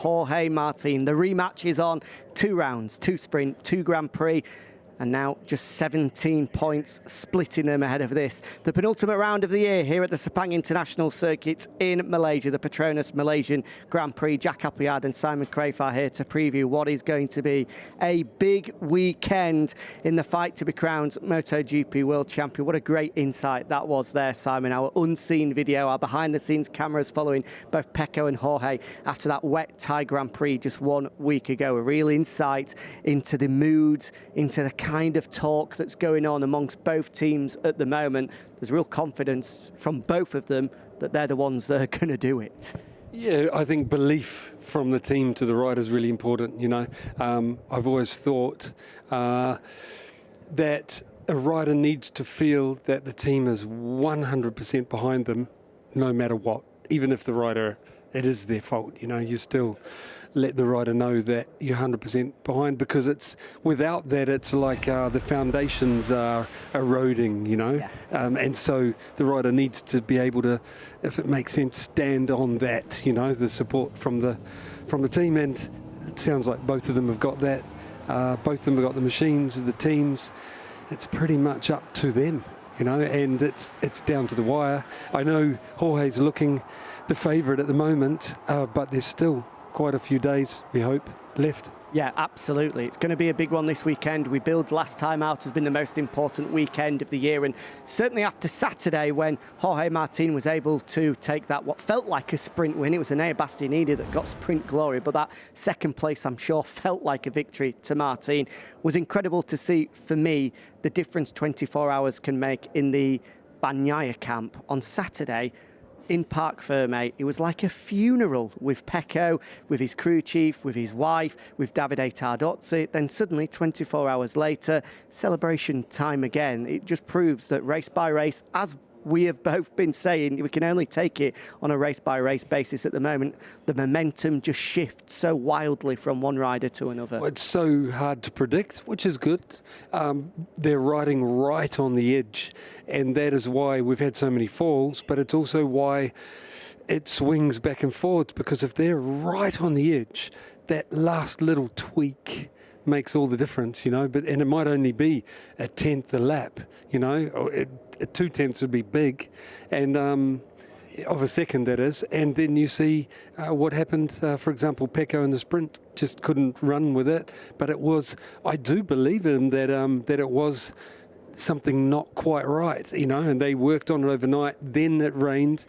Jorge Martin. The rematch is on. 2 rounds, 2 sprint, 2 Grand Prix. And now just 17 points splitting them ahead of this. The penultimate round of the year here at the Sepang International Circuit in Malaysia, the Petronas Malaysian Grand Prix. Jack Appleyard and Simon Craiff are here to preview what is going to be a big weekend in the fight to be crowned MotoGP World Champion. What a great insight that was there, Simon. Our unseen video, our behind-the-scenes cameras following both Pecco and Jorge after that wet Thai Grand Prix just 1 week ago. A real insight into the mood, into the kind of talk that's going on amongst both teams at the moment. There's real confidence from both of them that they're the ones that are going to do it. Yeah, I think belief from the team to the rider is really important, you know. I've always thought that a rider needs to feel that the team is 100% behind them no matter what. Even if the rider, it is their fault, you know, you still let the rider know that you're 100% behind, because it's without that, it's like the foundations are eroding, you know. Yeah. And so the rider needs to be able to, if it makes sense, stand on that, you know, the support from the team. And it sounds like both of them have got that. Both of them have got the machines, the teams. It's pretty much up to them, you know, and it's down to the wire. I know Jorge's looking the favourite at the moment, but there's still quite a few days, we hope, left. Yeah, absolutely. It's going to be a big one this weekend. We billed last time out has been the most important weekend of the year, and certainly after Saturday when Jorge Martin was able to take that, what felt like a sprint win. It was Enea Bastianini that got sprint glory, but that second place, I'm sure, felt like a victory to Martin. Was incredible to see, for me, the difference 24 hours can make in the Bagnaia camp on Saturday. In Parc Ferme, it was like a funeral with Pecco, with his crew chief, with his wife, with Davide Tardozzi. Then suddenly, 24 hours later, celebration time again. It just proves that race by race, as we have both been saying, we can only take it on a race-by-race basis at the moment. The momentum just shifts so wildly from one rider to another. It's so hard to predict, which is good. They're riding right on the edge, and that is why we've had so many falls, but it's also why it swings back and forth, because if they're right on the edge, that last little tweak makes all the difference, you know. And it might only be a tenth a lap, you know, or 2 tenths would be big, and of a second, that is. And then you see what happened, for example, Pecco in the sprint just couldn't run with it, but it was, I do believe him that it was something not quite right, you know, and they worked on it overnight. Then it rained.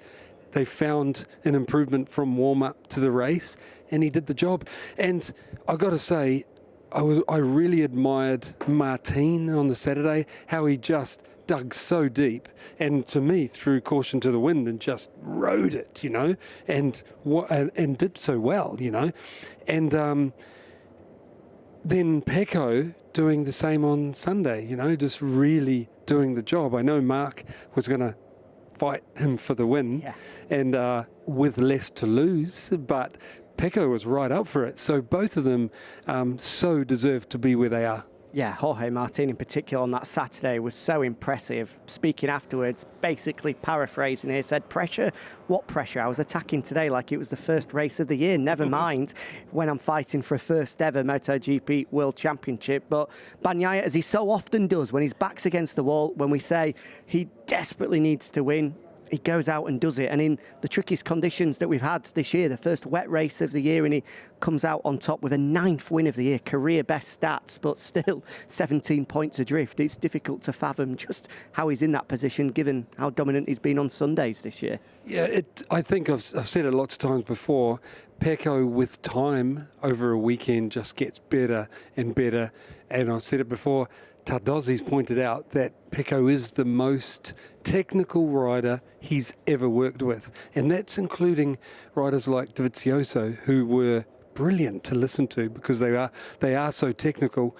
They found an improvement from warm-up to the race, and he did the job. And I've got to say, I really admired Martin on the Saturday, how he just dug so deep, and to me threw caution to the wind and just rode it, you know, and did so well, you know. And then Pecco doing the same on Sunday, you know, just really doing the job. I know Mark was going to fight him for the win, yeah, and with less to lose, but Pecco was right up for it. So both of them so deserve to be where they are. Yeah, Jorge Martin in particular on that Saturday was so impressive. Speaking afterwards, basically paraphrasing here, said, pressure? What pressure? I was attacking today like it was the first race of the year. Never mind when I'm fighting for a first ever MotoGP World Championship. But Bagnaia, as he so often does, when his back's against the wall, when we say he desperately needs to win, he goes out and does it. And in the trickiest conditions that we've had this year, the first wet race of the year, and he comes out on top with a 9th win of the year, career best stats, but still 17 points adrift. It's difficult to fathom just how he's in that position, given how dominant he's been on Sundays this year. Yeah, I think I've said it lots of times before, Pecco with time over a weekend just gets better and better. And I've said it before, Tardozzi's pointed out that Pecco is the most technical rider he's ever worked with. And that's including riders like Dovizioso, who were brilliant to listen to because they are so technical.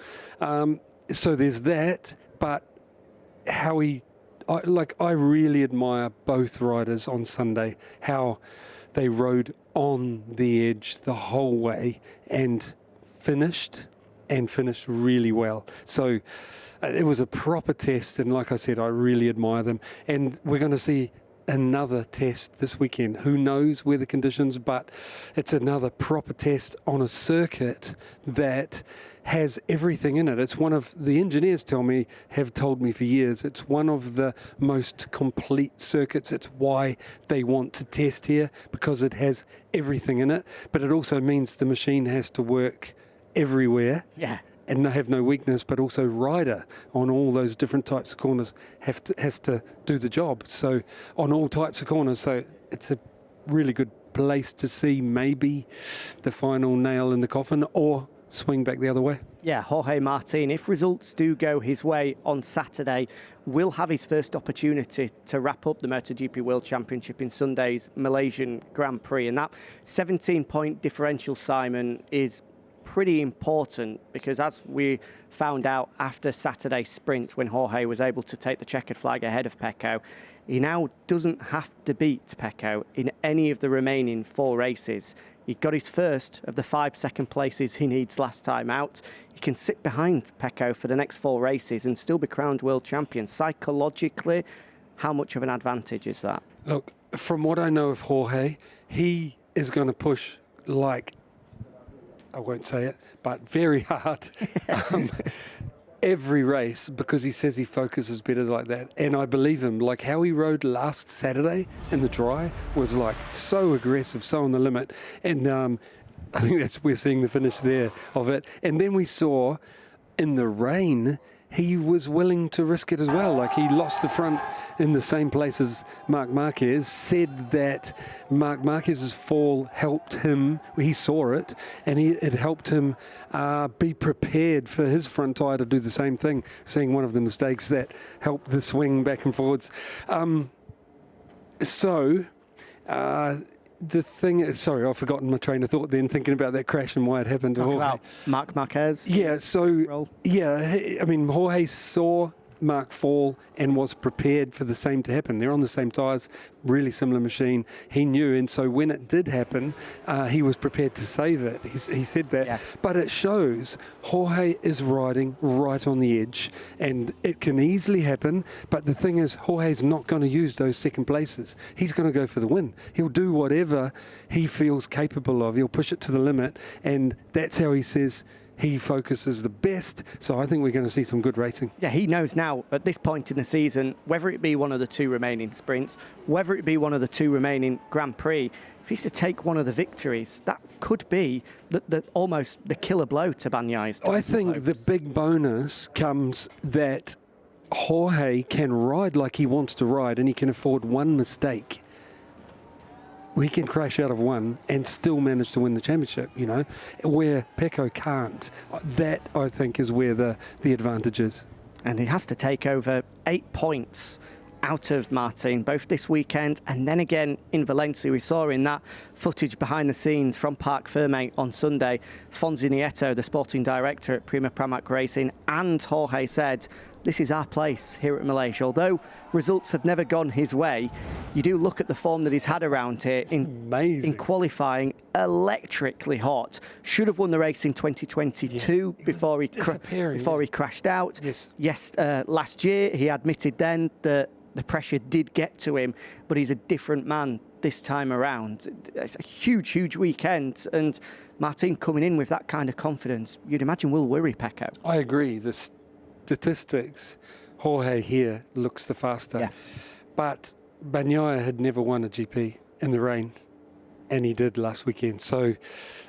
So there's that, but how I really admire both riders on Sunday, how they rode on the edge the whole way and finished really well. So it was a proper test, and like I said, I really admire them. And we're going to see another test this weekend. Who knows where the conditions, but it's another proper test on a circuit that has everything in it. It's one of the engineers have told me for years, it's one of the most complete circuits. It's why they want to test here, because it has everything in it. But it also means the machine has to work everywhere. Yeah. And have no weakness, but also rider on all those different types of corners has to do the job. So on all types of corners, so it's a really good place to see maybe the final nail in the coffin or swing back the other way. Yeah, Jorge Martin, if results do go his way on Saturday, will have his first opportunity to wrap up the MotoGP World Championship in Sunday's Malaysian Grand Prix. And that 17-point differential, Simon, is pretty important, because as we found out after Saturday's sprint, when Jorge was able to take the checkered flag ahead of Pecco, he now doesn't have to beat Pecco in any of the remaining 4 races. He got his first of the 5 second places he needs last time out. He can sit behind Pecco for the next 4 races and still be crowned world champion. Psychologically, how much of an advantage is that? Look, from what I know of Jorge, he is going to push like, I won't say it, but very hard every race, because he says he focuses better like that. And I believe him. Like how he rode last Saturday in the dry was like so aggressive, so on the limit. And I think we're seeing the finish there of it. And then we saw in the rain, he was willing to risk it as well. Like he lost the front in the same place as Marc Marquez, said that Marc Marquez's fall helped him, he saw it, and it helped him be prepared for his front tyre to do the same thing, seeing one of the mistakes that helped the swing back and forwards. The thing is, sorry, I've forgotten my train of thought then, thinking about that crash and why it happened to Jorge. About Marc Marquez. Yeah, so, I mean, Jorge saw Marc fall and was prepared for the same to happen. They're on the same tyres, really similar machine. He knew, and so when it did happen, he was prepared to save it. He said that. Yeah. But it shows Jorge is riding right on the edge, and it can easily happen. But the thing is, Jorge's not going to use those second places. He's going to go for the win. He'll do whatever he feels capable of. He'll push it to the limit, and that's how he says he focuses the best. So I think we're going to see some good racing. Yeah, he knows now at this point in the season, whether it be one of the 2 remaining sprints, whether it be one of the 2 remaining Grand Prix, if he's to take one of the victories, that could be almost the killer blow to Bagnaya's. I think the big bonus comes that Jorge can ride like he wants to ride, and he can afford one mistake. He can crash out of one and still manage to win the championship, you know, where Pecco can't. That, I think, is where the advantage is. And he has to take over 8 points out of Martin, both this weekend and then again in Valencia. We saw in that footage behind the scenes from Parc Ferme on Sunday, Fonzi Nieto, the sporting director at Prima Pramac Racing, and Jorge said, this is our place here at Malaysia. Although results have never gone his way, you do look at the form that he's had around here in qualifying, electrically hot. Should have won the race in 2022 before he crashed out. Yes, last year he admitted then that the pressure did get to him, but he's a different man this time around. It's a huge, huge weekend, and Martin coming in with that kind of confidence, you'd imagine will worry Pecco. I agree. The statistics, Jorge here looks the faster. Yeah. But Bagnaia had never won a GP in the rain, and he did last weekend. So,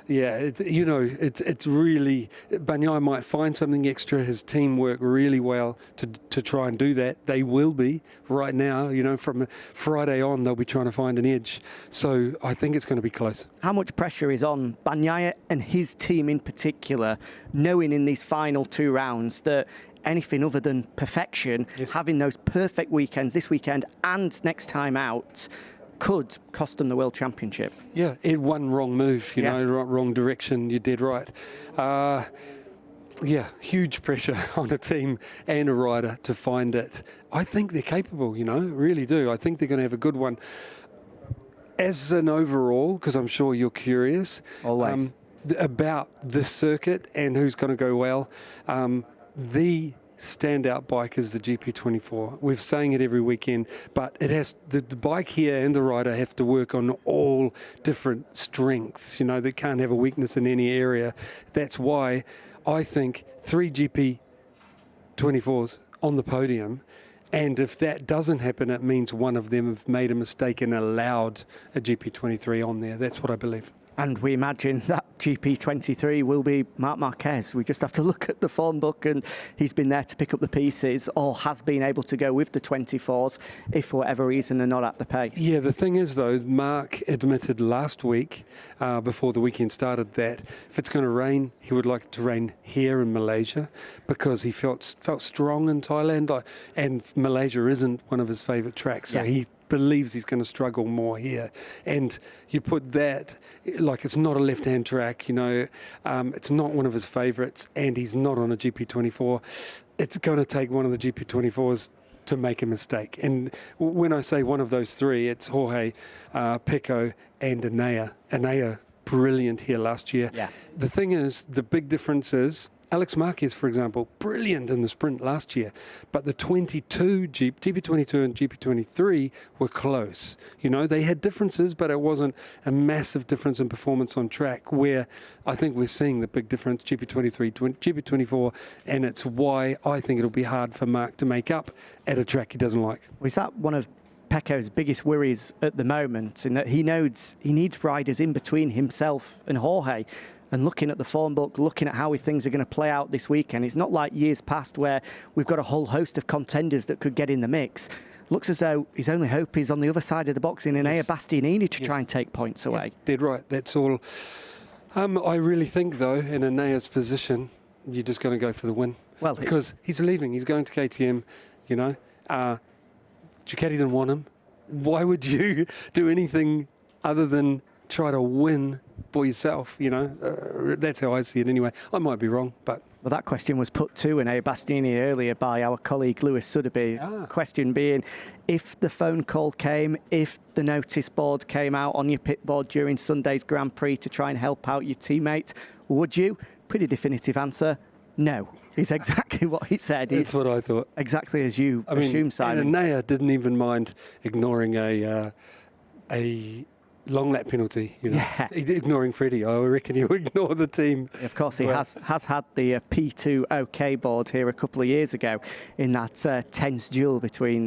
yeah, it's really, Bagnaia might find something extra. His team work really well to try and do that. They will be right now, you know, from Friday on, they'll be trying to find an edge. So I think it's going to be close. How much pressure is on Bagnaia and his team in particular, knowing in these final 2 rounds that anything other than perfection, having those perfect weekends this weekend and next time out, could cost them the World Championship? Yeah, one wrong move, you know, wrong direction, you're dead right. Huge pressure on a team and a rider to find it. I think they're capable, you know, really do. I think they're going to have a good one. As an overall, because I'm sure you're curious, always, about this circuit and who's going to go well, the standout bike is the GP24. We're saying it every weekend, but it has the bike here and the rider have to work on all different strengths. You know, they can't have a weakness in any area. That's why I think 3 GP24s on the podium. And if that doesn't happen, it means one of them have made a mistake and allowed a GP23 on there. That's what I believe. And we imagine that GP23 will be Marc Marquez. We just have to look at the form book, and he's been there to pick up the pieces, or has been able to go with the 24s if for whatever reason they're not at the pace. Yeah, the thing is, though, Mark admitted last week, before the weekend started, that if it's going to rain, he would like it to rain here in Malaysia, because he felt strong in Thailand, and Malaysia isn't one of his favourite tracks, so he believes he's going to struggle more here. And you put that, like, it's not a left-hand track, you know, it's not one of his favourites, and he's not on a GP24. It's going to take one of the GP24s to make a mistake. And when I say one of those three, it's Jorge, Pecco, and Anea. Anea, brilliant here last year. Yeah. The thing is, the big difference is, Alex Marquez, for example, brilliant in the sprint last year, but the GP22 and GP23 were close. You know, they had differences, but it wasn't a massive difference in performance on track, where I think we're seeing the big difference, GP23, GP24, and it's why I think it'll be hard for Mark to make up at a track he doesn't like. Well, is that one of Pecco's biggest worries at the moment, in that he needs riders in between himself and Jorge? And looking at the form book, looking at how things are going to play out this weekend, it's not like years past where we've got a whole host of contenders that could get in the mix. Looks as though his only hope is on the other side of the box in Enea Bastianini to try and take points away. Yeah, dead right, that's all. I really think, though, in Enea's position, you're just going to go for the win. Well, because he's leaving, he's going to KTM, you know. Ducati didn't want him. Why would you do anything other than try to win for yourself, you know? That's how I see it anyway. I might be wrong, but... Well, that question was put to Enea Bastianini earlier by our colleague Lewis Sotheby. Question being, if the phone call came, if the notice board came out on your pit board during Sunday's Grand Prix to try and help out your teammate, would you? Pretty definitive answer, no. Is exactly what he said. That's what I thought. Exactly as you assumed, Simon. And Enea didn't even mind ignoring a long lap penalty, you know. Yeah. Ignoring Freddie. I reckon he'll ignore the team. Of course, he has had the P2 OK board here a couple of years ago in that tense duel between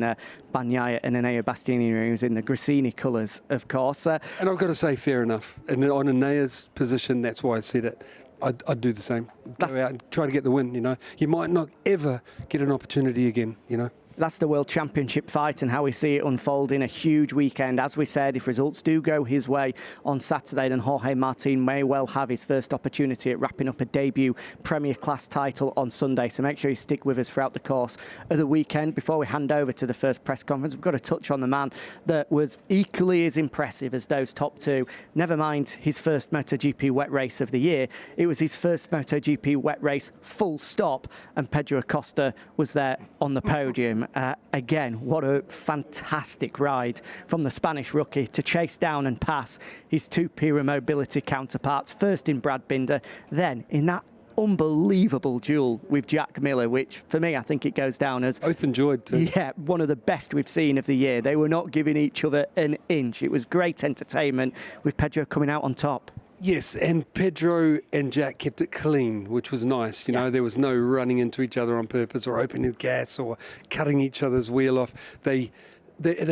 Bagnaia and Enea Bastianini, who's in the Gresini colours, of course. And I've got to say, fair enough. And on Enea's position, that's why I said it. I'd do the same. Go out and try to get the win, you know. You might not ever get an opportunity again, you know. That's the World Championship fight and how we see it unfolding. A huge weekend. As we said, if results do go his way on Saturday, then Jorge Martin may well have his first opportunity at wrapping up a debut Premier Class title on Sunday. So make sure you stick with us throughout the course of the weekend. Before we hand over to the first press conference, we've got to touch on the man that was equally as impressive as those top two. Never mind his first MotoGP wet race of the year. It was his first MotoGP wet race full stop, and Pedro Acosta was there on the podium. Again, what a fantastic ride from the Spanish rookie to chase down and pass his two Pira Mobility counterparts, first in Brad Binder, then in that unbelievable duel with Jack Miller, which for me, I think it goes down as... Both enjoyed too. Yeah, one of the best we've seen of the year. They were not giving each other an inch. It was great entertainment with Pedro coming out on top. Yes, and Pedro and Jack kept it clean, which was nice. You know, there was no running into each other on purpose or opening gas or cutting each other's wheel off. They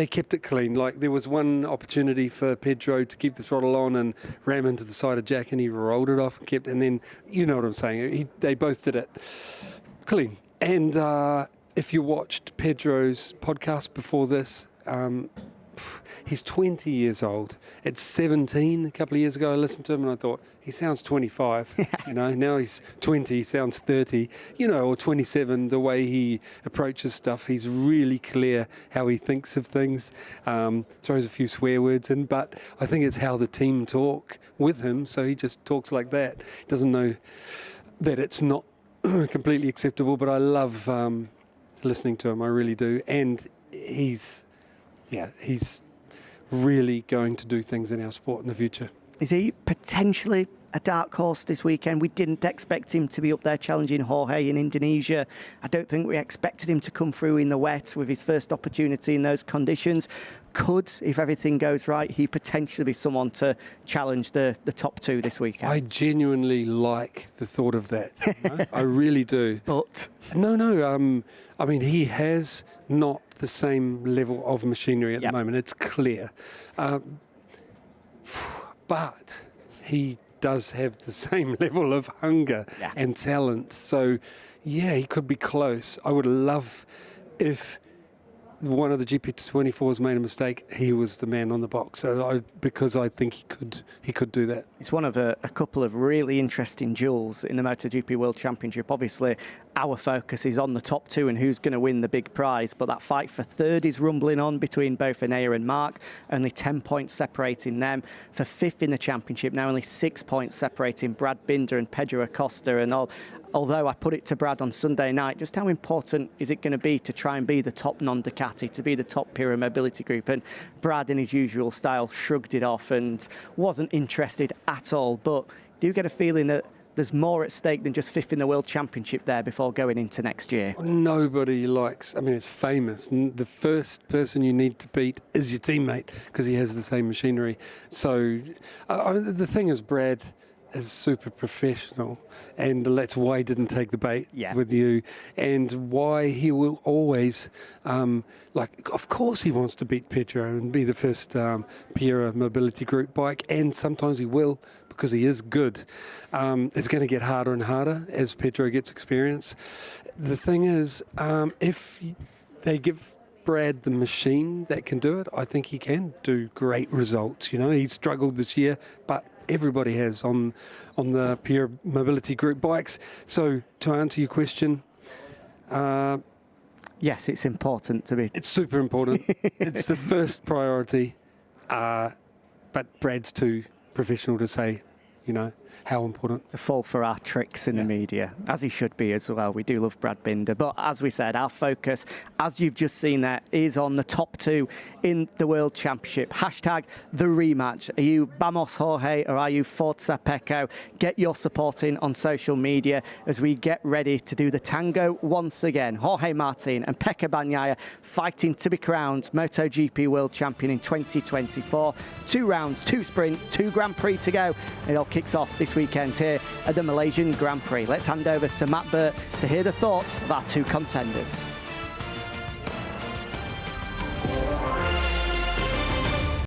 kept it clean. Like, there was one opportunity for Pedro to keep the throttle on and ram into the side of Jack, and he rolled it off and kept, and then, you know what I'm saying, they both did it clean. And if you watched Pedro's podcast before this, he's 20 years old. At 17, a couple of years ago, I listened to him and I thought, he sounds 25. You know, now he's 20, he sounds 30, you know, or 27, the way he approaches stuff. He's really clear how he thinks of things, throws a few swear words in, but I think it's how the team talk with him, so he just talks like that. He doesn't know that it's not completely acceptable, but I love listening to him, I really do. And he's really going to do things in our sport in the future. Is he potentially a dark horse this weekend. We didn't expect him to be up there challenging Jorge in Indonesia. I don't think we expected him to come through in the wet with his first opportunity in those conditions. Could, if everything goes right, he potentially be someone to challenge the top two this weekend? I genuinely like the thought of that. You know? I really do. But No. I mean, he has not the same level of machinery at the moment. It's clear. But he does have the same level of hunger and talent. So, yeah, he could be close. I would love if one of the GP24s made a mistake, he was the man on the box. Because I think he could do that. It's one of a couple of really interesting duels in the MotoGP World Championship. Obviously, our focus is on the top two and who's going to win the big prize, but that fight for third is rumbling on between both Enea and Mark, only 10 points separating them. For fifth in the championship, now only 6 points separating Brad Binder and Pedro Acosta. And although I put it to Brad on Sunday night, just how important is it going to be to try and be the top non-Ducati, to be the top Pira Mobility Group? And Brad, in his usual style, shrugged it off and wasn't interested at all. But do you get a feeling that there's more at stake than just fifth in the World Championship there before going into next year? Nobody likes, I mean, it's famous. The first person you need to beat is your teammate because he has the same machinery. So the thing is, Brad is super professional, and that's why he didn't take the bait with you, and why he will always, of course he wants to beat Pedro and be the first Pira Mobility Group bike, and sometimes he will because he is good. It's going to get harder and harder as Pedro gets experience. The thing is, if they give Brad the machine that can do it, I think he can do great results. You know, he struggled this year, but everybody has on the Pira Mobility Group bikes. So to answer your question, yes, it's important to be. It's super important. It's the first priority, but Brad's too professional to say, you know, how important. To fall for our tricks in the media, as he should be as well. We do love Brad Binder. But as we said, our focus, as you've just seen there, is on the top two in the World Championship. Hashtag the rematch. Are you Vamos Jorge or are you Forza Pecco? Get your support in on social media as we get ready to do the tango once again. Jorge Martin and Pecco Bagnaia fighting to be crowned MotoGP World Champion in 2024. 2 rounds, 2 sprint, 2 Grand Prix to go. It all kicks off this weekend here at the Malaysian Grand Prix. Let's hand over to Matt Burt to hear the thoughts of our 2 contenders.